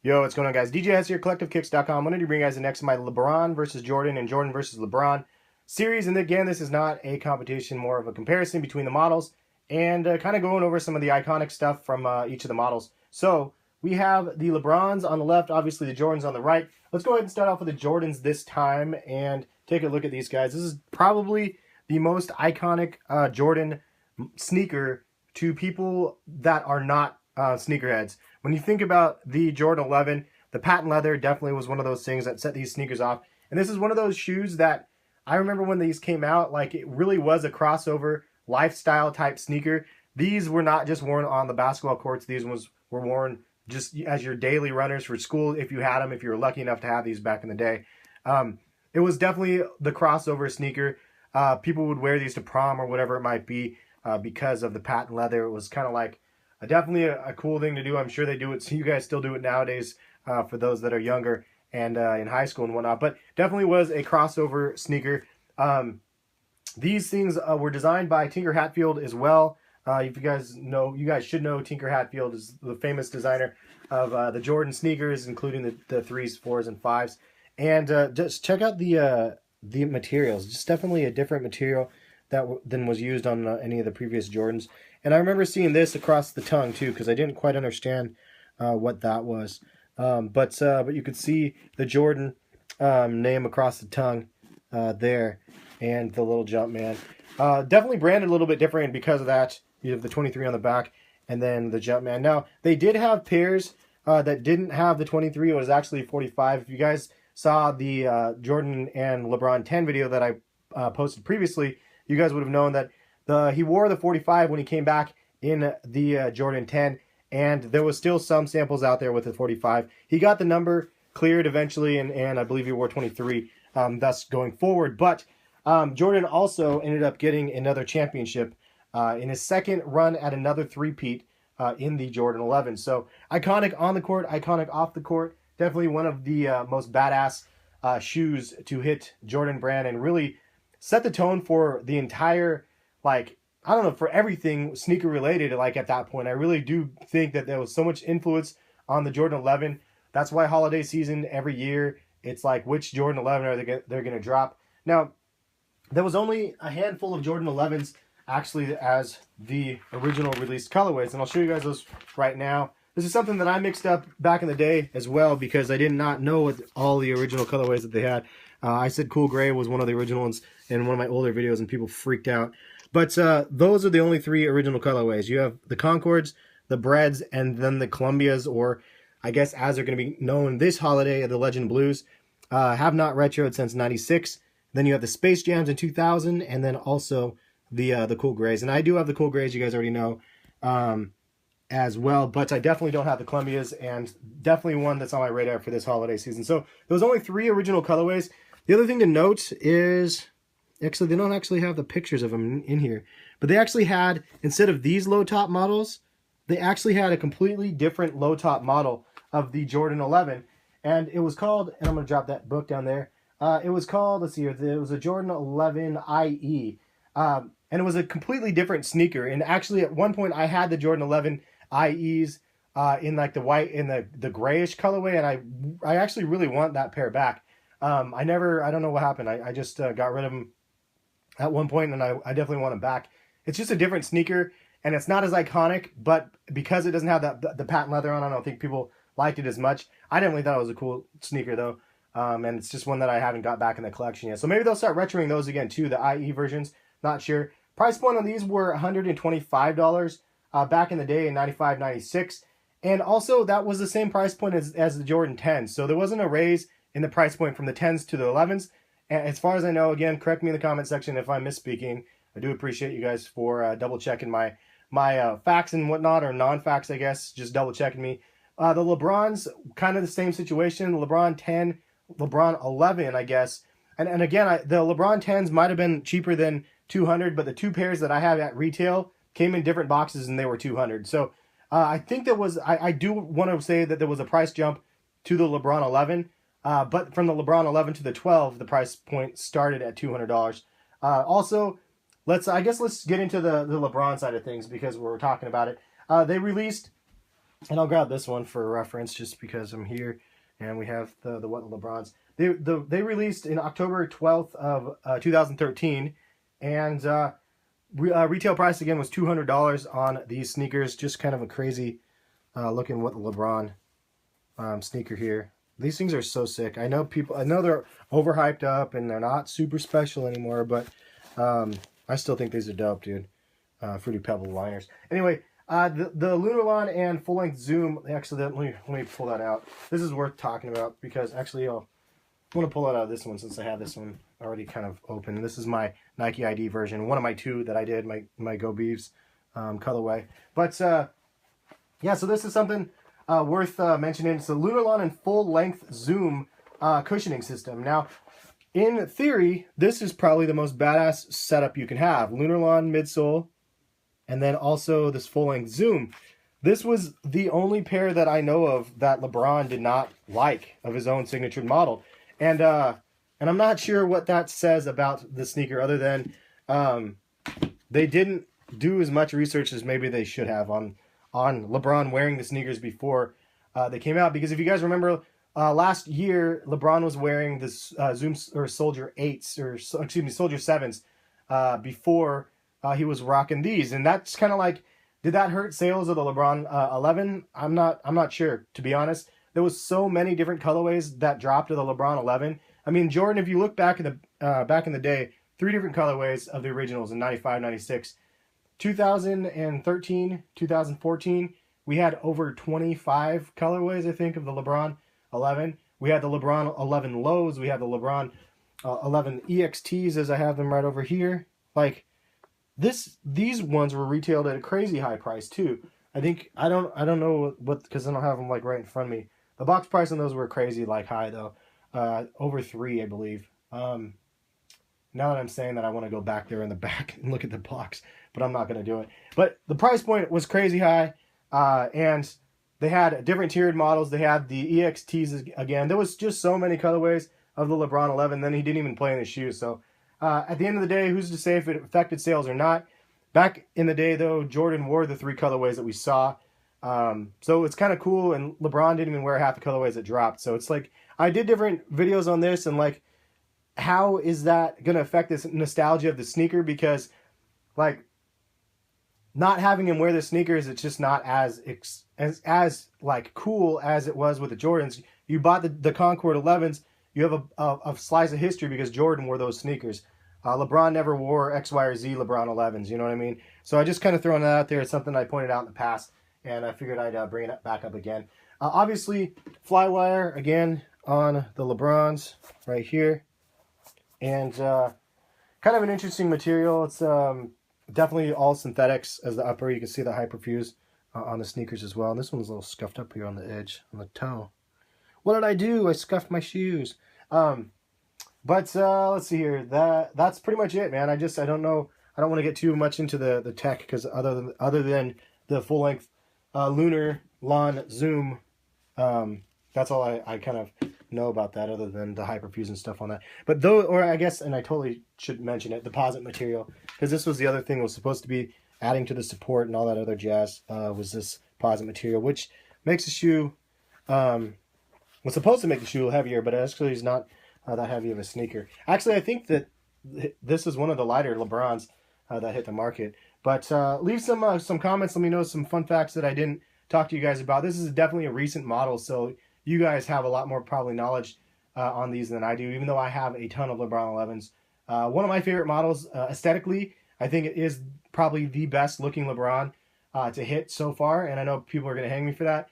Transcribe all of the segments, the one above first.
Yo, what's going on, guys? DJ Hess here, CollectiveKicks.com. I wanted to bring you guys the next of my LeBron versus Jordan and Jordan versus LeBron series. And again, this is not a competition, more of a comparison between the models and kind of going over some of the iconic stuff from each of the models. So we have the LeBrons on the left, obviously the Jordans on the right. Let's go ahead and start off with the Jordans this time and take a look at these guys. This is probably the most iconic Jordan sneaker to people that are not sneakerheads. When you think about the Jordan 11, the patent leather definitely was one of those things that set these sneakers off. And this is one of those shoes that I remember when these came out, like it really was a crossover lifestyle type sneaker. These were not just worn on the basketball courts. These ones were worn just as your daily runners for school if you had them, if you were lucky enough to have these back in the day. It was definitely the crossover sneaker. People would wear these to prom or whatever it might be because of the patent leather. It was kind of like definitely a cool thing to do. I'm sure they do it. So you guys still do it nowadays for those that are younger and in high school and whatnot. But definitely was a crossover sneaker. These things were designed by Tinker Hatfield as well. If you guys know, you guys should know Tinker Hatfield is the famous designer of the Jordan sneakers, including the 3s, 4s, and 5s. And just check out the materials. Just definitely a different material than was used on any of the previous Jordans. And I remember seeing this across the tongue too, because I didn't quite understand what that was. But you could see the Jordan name across the tongue there, and the little Jumpman. Definitely branded a little bit different because of that. You have the 23 on the back, and then the Jumpman. Now they did have pairs that didn't have the 23. It was actually 45. If you guys saw the Jordan and LeBron 10 video that I posted previously, you guys would have known that he wore the 45 when he came back in the Jordan 10, and there was still some samples out there with the 45. He got the number cleared eventually, and I believe he wore 23, thus going forward. But Jordan also ended up getting another championship in his second run at another three-peat in the Jordan 11. So iconic on the court, iconic off the court. Definitely one of the most badass shoes to hit Jordan brand and really set the tone for the entire, like, I don't know, for everything sneaker related. Like at that point, I really do think that there was so much influence on the Jordan 11. That's why holiday season every year, it's like, which Jordan 11 are they're going to drop? Now, there was only a handful of Jordan 11s actually as the original released colorways, and I'll show you guys those right now. This is something that I mixed up back in the day as well because I did not know what all the original colorways that they had. I said Cool Gray was one of the original ones in one of my older videos, and people freaked out. But those are the only three original colorways. You have the Concords, the Breads, and then the Columbias, or I guess as they're going to be known this holiday, the Legend Blues. Have not retroed since '96. Then you have the Space Jams in 2000, and then also the Cool Grays. And I do have the Cool Grays, you guys already know, as well. But I definitely don't have the Columbias, and definitely one that's on my radar for this holiday season. So there was only three original colorways. The other thing to note is, actually, they don't actually have the pictures of them in here, but they actually had, instead of these low-top models, they actually had a completely different low-top model of the Jordan 11, and it was called, and I'm going to drop that book down there, it was called, let's see here, it was a Jordan 11 IE, and it was a completely different sneaker, and actually at one point I had the Jordan 11 IEs in like the white, in the grayish colorway, and I actually really want that pair back. I don't know what happened. I just got rid of them at one point, and I definitely want them back. It's just a different sneaker, and it's not as iconic, but because it doesn't have the patent leather on, I don't think people liked it as much. I definitely thought it was a cool sneaker, though, and it's just one that I haven't got back in the collection yet. So maybe they'll start retroing those again, too, the IE versions. Not sure. Price point on these were $125 back in the day in 95, 96. And also, that was the same price point as the Jordan 10s. So there wasn't a raise in the price point from the 10s to the 11s. And as far as I know, again, correct me in the comment section if I'm misspeaking. I do appreciate you guys for double checking my facts and whatnot, or non-facts, I guess, just double checking me. The LeBrons, kind of the same situation. LeBron 10, LeBron 11, I guess. And again, the LeBron 10s might have been cheaper than $200, but the two pairs that I have at retail came in different boxes and they were $200. So I think there was, I do want to say that there was a price jump to the LeBron 11. But from the LeBron 11 to the 12, the price point started at $200. Also, let's get into the LeBron side of things because we're talking about it. They released And I'll grab this one for reference just because I'm here. And we have the What LeBrons. They released in October 12th of 2013. And retail price again was $200 on these sneakers. Just kind of a crazy looking What LeBron sneaker here. These things are so sick. I know they're overhyped up and they're not super special anymore, but I still think these are dope, dude. Fruity Pebble liners. Anyway, the Lunarlon and full length Zoom. Actually, let me pull that out. This is worth talking about because actually I want to pull it out of this one since I have this one already kind of open. This is my Nike ID version, one of my two that I did, my Go Beavs colorway. But yeah, so this is something worth mentioning. It's the Lunarlon and full length Zoom cushioning system. Now, in theory, this is probably the most badass setup you can have. Lunarlon midsole, and then also this full length Zoom. This was the only pair that I know of that LeBron did not like of his own signature model. And I'm not sure what that says about the sneaker other than they didn't do as much research as maybe they should have on LeBron wearing the sneakers before they came out. Because if you guys remember, last year, LeBron was wearing this Zoom or Soldier 8s, or excuse me, Soldier 7s before he was rocking these. And that's kind of like, did that hurt sales of the LeBron 11? I'm not sure, to be honest. There was so many different colorways that dropped to the LeBron 11. I mean, Jordan, if you look back in the day, 3 different colorways of the originals in 95, 96. 2013, 2014, we had over 25 colorways, I think, of the LeBron 11. We had the LeBron 11 lows. We had the LeBron 11 EXTs, as I have them right over here. Like, these ones were retailed at a crazy high price too. I think I don't know what, because I don't have them like right in front of me. The box price on those were crazy like high though, over 3, I believe. Now that I'm saying that, I want to go back there in the back and look at the box, but I'm not going to do it. But the price point was crazy high, and they had different tiered models. They had the EXTs again. There was just so many colorways of the LeBron 11. Then he didn't even play in his shoes. So at the end of the day, who's to say if it affected sales or not? Back in the day, though, Jordan wore the 3 colorways that we saw. So it's kind of cool, and LeBron didn't even wear half the colorways that dropped. So it's like, I did different videos on this, and like, how is that going to affect this nostalgia of the sneaker? Because, like, not having him wear the sneakers, it's just not as like cool as it was with the Jordans. You bought the Concord 11s, you have a slice of history because Jordan wore those sneakers. LeBron never wore X, Y, or Z LeBron 11s, you know what I mean? So I just kind of throwing that out there. It's something I pointed out in the past, and I figured I'd bring it back up again. Obviously, Flywire, again, on the LeBrons right here. And kind of an interesting material. It's definitely all synthetics as the upper. You can see the Hyperfuse on the sneakers as well. And this one's a little scuffed up here on the edge, on the toe. What did I do? I scuffed my shoes. But let's see here. That's pretty much it, man. I don't know. I don't want to get too much into the tech because other than the full length Lunarlon Zoom, that's all I kind of know about that, other than the Hyperfuse and stuff on that. But though, or I guess, and I totally should mention it, the Posit material, because this was the other thing that was supposed to be adding to the support and all that other jazz, was this Posit material, which makes the shoe, was supposed to make the shoe heavier, but actually is not that heavy of a sneaker. Actually, I think that this is one of the lighter LeBrons that hit the market. But leave some comments. Let me know some fun facts that I didn't talk to you guys about. This is definitely a recent model, so you guys have a lot more probably knowledge on these than I do, even though I have a ton of LeBron 11s. One of my favorite models aesthetically, I think it is probably the best looking LeBron to hit so far, and I know people are going to hang me for that.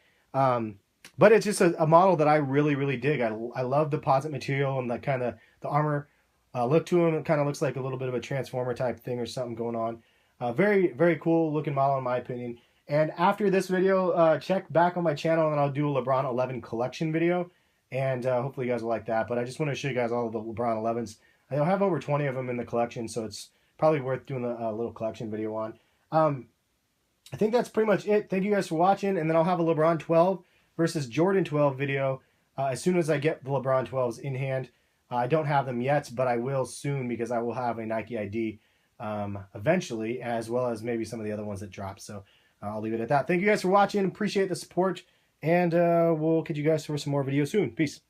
But it's just a model that I really, really dig. I love the Posit material and the kind of the armor look to him. It kind of looks like a little bit of a Transformer type thing or something going on. Very, very cool looking model in my opinion. And after this video, check back on my channel and I'll do a LeBron 11 collection video. And hopefully you guys will like that. But I just want to show you guys all of the LeBron 11s. I'll have over 20 of them in the collection, so it's probably worth doing a little collection video on. I think that's pretty much it. Thank you guys for watching. And then I'll have a LeBron 12 versus Jordan 12 video as soon as I get the LeBron 12s in hand. I don't have them yet, but I will soon because I will have a Nike ID eventually, as well as maybe some of the other ones that drop. So I'll leave it at that. Thank you guys for watching. Appreciate the support. And we'll catch you guys for some more videos soon. Peace.